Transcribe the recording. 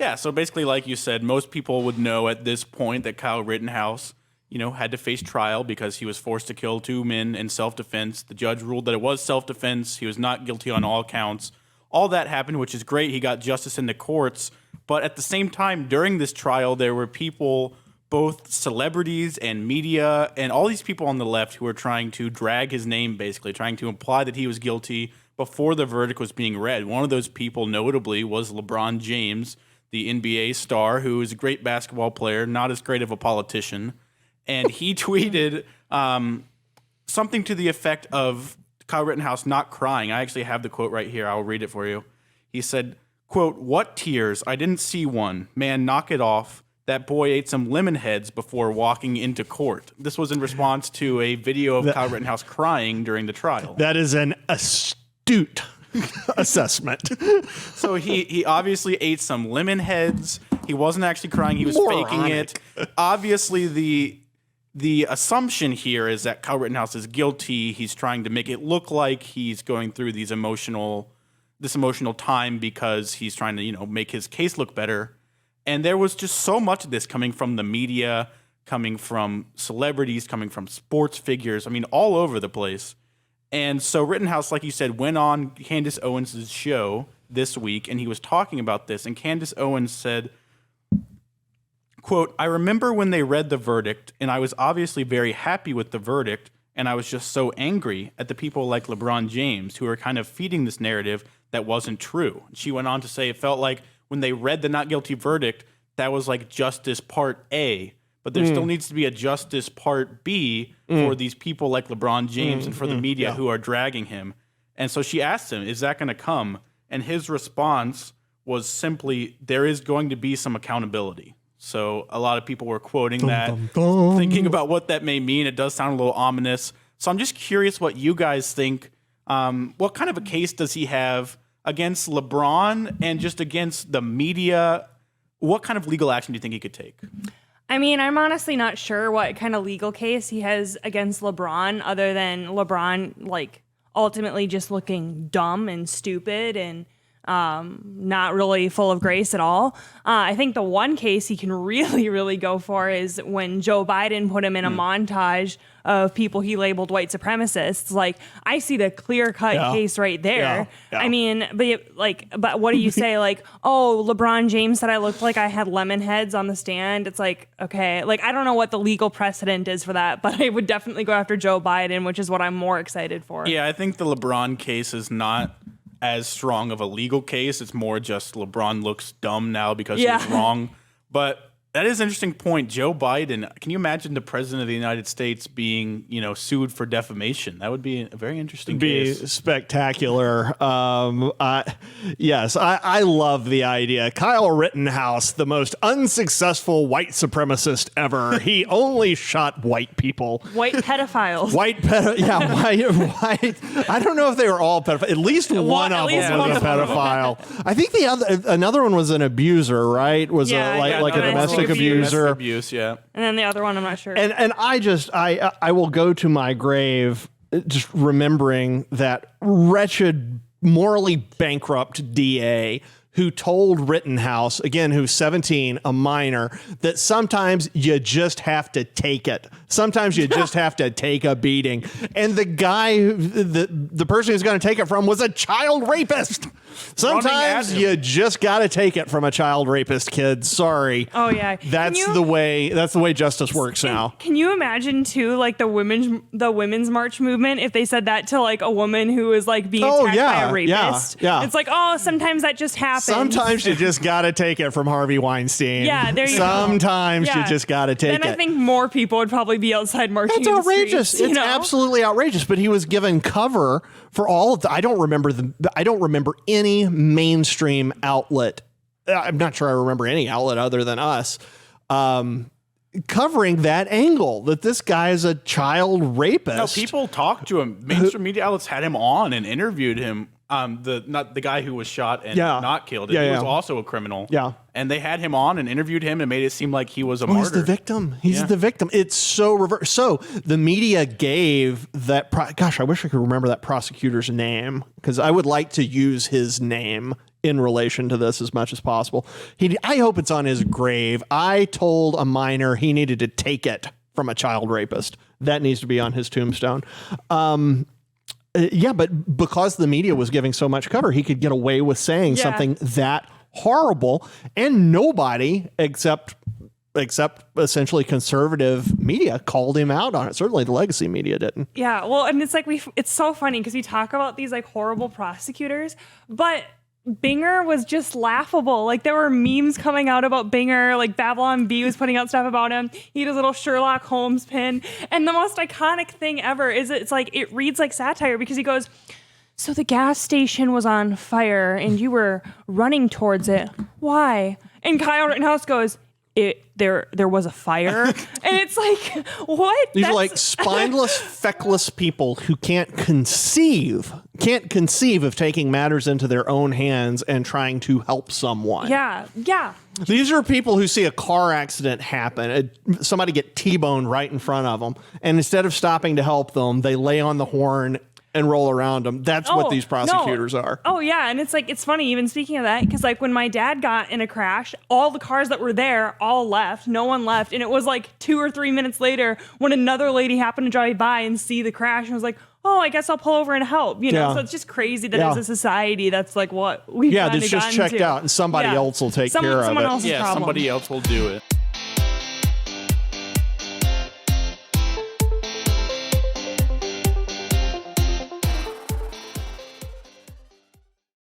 Yeah, so basically, like you said, most people would know at this point that Kyle Rittenhouse, had to face trial because he was forced to kill 2 men in self-defense. The judge ruled that it was self-defense. He was not guilty on all counts. All that happened, which is great. He got justice in the courts. But at the same time, during this trial, there were people, both celebrities and media, and all these people on the left who were trying to drag his name, basically, trying to imply that he was guilty before the verdict was being read. One of those people, notably, was LeBron James, the NBA star, who is a great basketball player, not as great of a politician. And he tweeted something to the effect of Kyle Rittenhouse not crying. I actually have the quote right here. I'll read it for you. He said, quote, "What tears? I didn't see one. Man, knock it off. That boy ate some lemon heads before walking into court." This was in response to a video of Kyle Rittenhouse crying during the trial. That is an astute assessment. So he obviously ate some lemon heads. He wasn't actually crying. He was faking it. Obviously, the assumption here is that Kyle Rittenhouse is guilty. He's trying to make it look like he's going through this emotional time because he's trying to, make his case look better. And there was just so much of this coming from the media, coming from celebrities, coming from sports figures. I mean, all over the place. And so Rittenhouse, like you said, went on Candace Owens' show this week, and he was talking about this. And Candace Owens said, quote, "I remember when they read the verdict, and I was obviously very happy with the verdict, and I was just so angry at the people like LeBron James who are kind of feeding this narrative that wasn't true." She went on to say it felt like when they read the not guilty verdict, that was like justice part A, but there still needs to be a justice part B for these people like LeBron James and for the media who are dragging him. And so she asked him, is that going to come? And his response was simply, there is going to be some accountability. So a lot of people were quoting that, thinking about what that may mean. It does sound a little ominous. So I'm just curious what you guys think. What kind of a case does he have against LeBron and just against the media? What kind of legal action do you think he could take? I mean, I'm honestly not sure what kind of legal case he has against LeBron, other than LeBron, ultimately just looking dumb and stupid and not really full of grace at all. I think the one case he can really, really go for is when Joe Biden put him in a montage of people he labeled white supremacists. I see the clear-cut case right there. Yeah. I mean, but what do you say? Oh, LeBron James said I looked like I had lemon heads on the stand. It's okay. I don't know what the legal precedent is for that, but I would definitely go after Joe Biden, which is what I'm more excited for. Yeah, I think the LeBron case is not as strong of a legal case. It's more just LeBron looks dumb now because he was wrong. But that is an interesting point. Joe Biden, can you imagine the president of the United States being, sued for defamation? That would be a very interesting case. Be spectacular. Yes, I love the idea. Kyle Rittenhouse, the most unsuccessful white supremacist ever. He only shot white people. White pedophiles. White. I don't know if they were all pedophiles. At least one of them was a pedophile. I think another one was an abuser, right? Was a domestic abuser. Abuse, yeah. And then the other one, I'm not sure. And I will go to my grave just remembering that wretched, morally bankrupt DA who told Rittenhouse, again, who's 17, a minor, that sometimes you just have to take it. Sometimes you just have to take a beating. And the guy, the person who's going to take it from was a child rapist. Sometimes you just got to take it from a child rapist, kids. Sorry. Oh, yeah. That's the way justice works now. Can you imagine, too, the women's march movement, if they said that to, a woman who was, being attacked by a rapist? Yeah. It's sometimes that just happens. Sometimes you just got to take it from Harvey Weinstein. Yeah, there you go. Sometimes you just got to take it. Then I think more people would probably be outside marching. That's outrageous. It's absolutely outrageous. But he was given cover for all of the. I don't remember any mainstream outlet. I'm not sure I remember any outlet other than us covering that angle, that this guy is a child rapist. No, people talked to him. Mainstream media outlets had him on and interviewed him. Not the guy who was shot and not killed. He was also a criminal. Yeah. And they had him on and interviewed him and made it seem like he was a martyr. He's the victim. He's the victim. It's so reverse. So the media gave that. Gosh, I wish I could remember that prosecutor's name, because I would like to use his name in relation to this as much as possible. I hope it's on his grave. I told a minor he needed to take it from a child rapist. That needs to be on his tombstone. Yeah, but because the media was giving so much cover, he could get away with saying something that horrible, and nobody except essentially conservative media called him out on it. Certainly the legacy media didn't. Yeah, well, and it's like it's so funny because we talk about these like horrible prosecutors, but Binger was just laughable. Like there were memes coming out about Binger, like Babylon Bee was putting out stuff about him. He had his little Sherlock Holmes pin. And the most iconic thing ever is it's like it reads like satire because he goes, "So the gas station was on fire and you were running towards it. Why?" And Kyle Rittenhouse goes, There was a fire." And it's like, what? These are like spineless, feckless people who can't conceive of taking matters into their own hands and trying to help someone. Yeah. These are people who see a car accident happen, somebody get T-boned right in front of them, and instead of stopping to help them, they lay on the horn and roll around them. That's what these prosecutors are. Oh, yeah. And it's like, it's funny, even speaking of that, because like when my dad got in a crash, all the cars that were there all left. No one left. And it was like 2 or 3 minutes later when another lady happened to drive by and see the crash and was like, "Oh, I guess I'll pull over and help." You know, so it's just crazy that as a society, that's like what we've that's just checked out and somebody else will take care of it. Someone else's problem. Somebody else will do it.